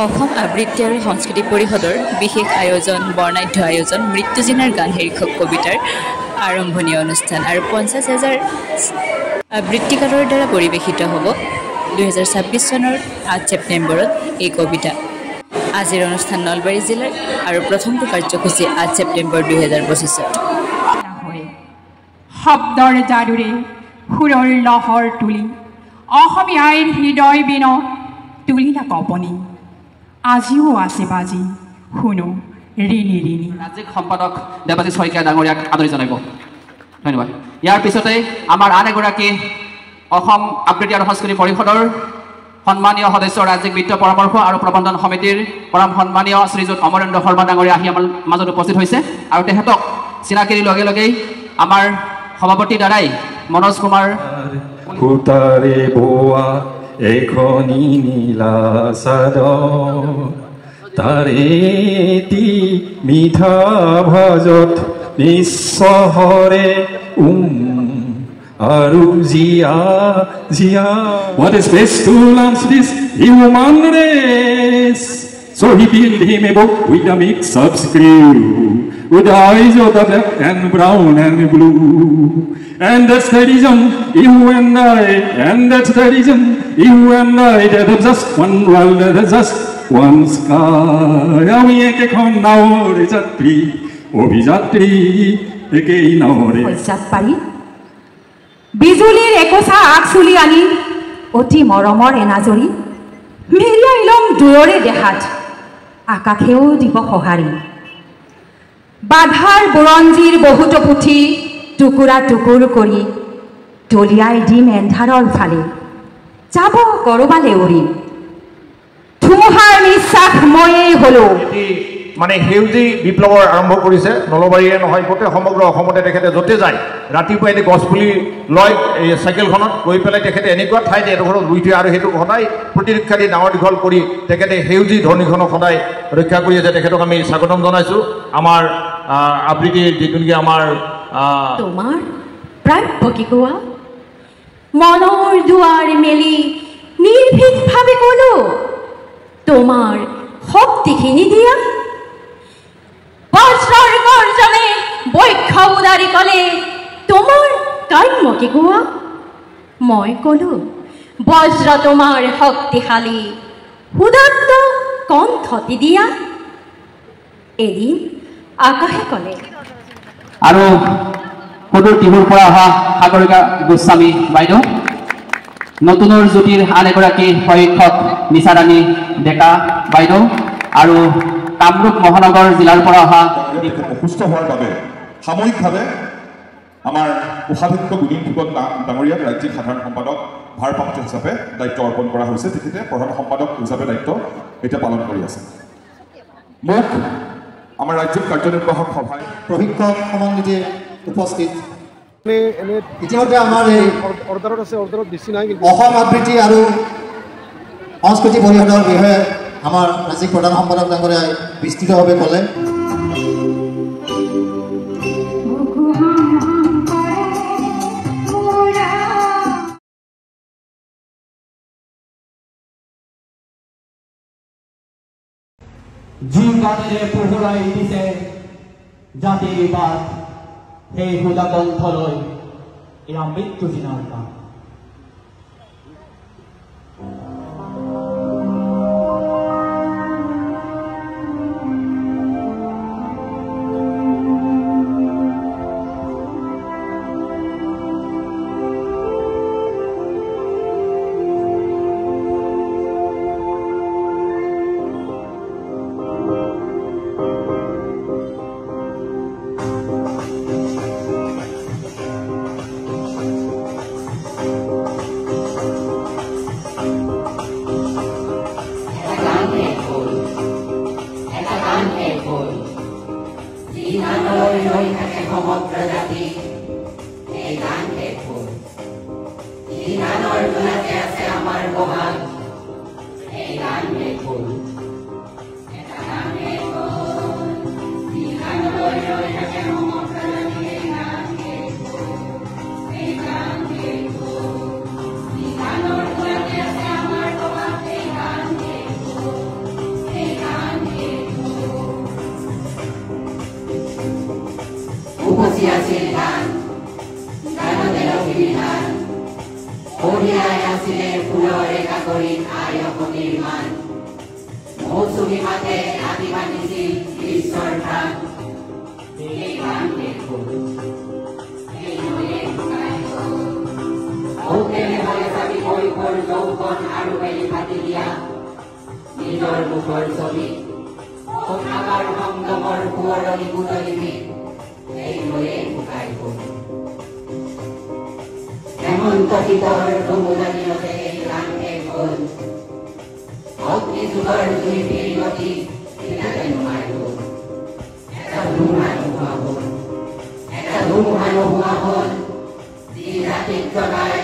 অসম আবৃত্তি আৰু সংস্কৃতি পৰিষদৰ বিশেষ আয়োজন বৰ্ণাঢ্য আয়োজন মৃত্যুজিনাৰ গান শীৰ্ষক কবিতাৰ আৰম্ভণি অনুষ্ঠান আৰু 50,000 আবৃত্তিকাৰৰ দ্বাৰা পৰিৱেশিত হ'ব 2026 চনৰ 8 ছেপ্টেম্বৰত এই কবিতা। আজিৰ অনুষ্ঠান নলবাৰী জিলাৰ আৰু প্ৰথমটো কাৰ্যসূচী 8 ছেপ্টেম্বৰ 2025 শব্দৰ যাদুৰে সুৰৰ লহৰ তুলি অসমীয়াৰ হৃদয় বিন তুলিলা কপনি আজিও আছে বাজি শুনো ঋণি ঋণি। ৰাজ্যিক সম্পাদক দেৱাশীষ শইকীয়া ডাঙৰীয়াক আদৰি জনাব। ধন্যবাদ। ইয়াৰ পিছতে আমাৰ আন এগৰাকী অসম আবৃত্তি আৰু সংস্কৃতি পৰিষদৰ সন্মানীয় সদস্য ৰাজ্যিক বিত্ত পৰামৰ্শ আৰু প্ৰবন্ধন সমিতিৰ পৰম সন্মানীয় শ্ৰীযুত অমৰেন্দ্ৰ শৰ্মা ডাঙৰীয়া আহি আমাৰ মাজত উপস্থিত হৈছে আৰু তেখেতক চিনাকিৰ লগে লগেই আমাৰ সভাপতি দ্বাৰাই মনোজ কুমাৰ খুতাৰে বোৱা এখনি নীলা চাদৰ তাৰে এটি মিঠা ভাজত নিশ্চহৰে আৰু জিয়া জিয়া What is best to launch this human race? So he built him a boat with a mix of screw, with the eyes of the black and brown and blue. And that's the reason you and I, and that's the reason you and I, that is just one world, that is just one sky. আমি একেখন নাৱৰ যাত্ৰী, অভিযাত্ৰী একেই নাৱৰে যাত্ৰী বিজুলীৰ একোছা আগচুলি আনি অতি মৰমৰ এনাজৰি মেৰিয়াই লম দূৰৰে দেখাত আকাশেও দিব সঁহাৰি বাধাৰ বুৰঞ্জীৰ বহুতো পুথি টুকুৰা টুকুৰ কৰি দলিয়াই দিম এন্ধাৰৰ ফালে যাব কৰবালে উৰি ধুমুহাৰ নিশ্বাস ময়েই হলো মানে সেউজী বিপ্লৱৰ আৰম্ভ কৰিছে নলবাৰীয়ে নহয় গোটেই সমগ্ৰ অসমতে তেখেতে য'তে যায় ৰাতিপুৱা এনে গছপুলি লয় এই চাইকেলখনত গৈ পেলাই তেখেতে এনেকুৱা ঠাইত এডোখৰত ৰুই থয় আৰু সেইটো সদায় প্ৰতিৰক্ষা দি ডাঙৰ দীঘল কৰি তেখেতে সেউজী ধৰণীখনক সদায় ৰক্ষা কৰি আছে তেখেতক আমি স্বাগতম জনাইছোঁ আমাৰ আবৃত্তিৰ যিটো নেকি আমাৰ তোমাৰ প্ৰাপ্য কি কোৱা মনৰ দুৱাৰ মেলি নিৰ্ভীকভাৱে ক'লো তোমাৰ শক্তিখিনি দিয়া বজ্ৰৰ গৰ্জনে বৈক্ষ উদাৰি ক'লে তোমাৰ কাম্য কি কোৱা মই ক'লো বজ্ৰ তোমাৰ শক্তিশালী উদাত্ত কণ্ঠটি দিয়া এদিন আকাশে ক'লে আৰু সদূৰ টিহুৰ পৰা অহা সাগৰিকা গোস্বামী বাইদেউ নতুনৰ জ্যোতিৰ আন এগৰাকী প্ৰশিক্ষক নিচাৰাণী ডেকা বাইদেউ আৰু কামৰূপ মহানগৰ জিলাৰ পৰা অহা অসুস্থ হোৱাৰ বাবে সাময়িকভাৱে আমাৰ কোষাধ্যক্ষ গুণীন ফুকন ডাঙৰীয়াক ৰাজ্যিক সাধাৰণ সম্পাদক ভাৰপ্ৰাপ্ত হিচাপে দায়িত্ব অৰ্পণ কৰা হৈছে তেখেতে প্ৰধান সম্পাদক হিচাপে দায়িত্ব এতিয়া পালন কৰি আছে মোক আমাৰ ৰাজ্যিক কাৰ্যনিৰ্বাহক সভাই প্ৰশিক্ষক সমন্বিতে উপস্থিত ইতিমধ্যে আমাৰ এই অৰ্ডাৰত আছে অৰ্ডাৰত বেছি নাই কিন্তু অসম আবৃত্তি আৰু সংস্কৃতি পৰিষদৰ বিষয়ে আমাৰ ৰাজ্যিক প্ৰধান সম্পাদক ডাঙৰীয়াই বিস্তৃতভাৱে ক'লে যি গানেৰে পোহৰাই দিছে জাতিৰ বাট সেই সুদা কণ্ঠলৈ এয়া মৃত্যুজিনাৰ গান আছিল গান গানতে লখিমী ধান কঢ়িয়াই আছিলে ফুলৰে কাকৰিত আই অসমীৰ মান মৌচুমী মাতে আদি মাতিছিল বিশ্বৰ প্ৰাণ এই গান দেখো কৈশোৰ যৌৱন আৰু বেলি ফাটি দিয়া নিজৰ মুখৰ ছবি আমাৰ সংগমৰ সোঁৱৰণি বুটলিবি এইলৈয়ে শুকাই গ'ল হেমন্ত শীতৰ সমুদনীয়তে এই গান শেষ হ'ল অগ্নিযুগৰ জুই ফিৰিঙতি চিনাতে নুমাই গ'ল এটা ধুমুহা নোহোৱা হ'ল যি ৰাতিত জ্বলাই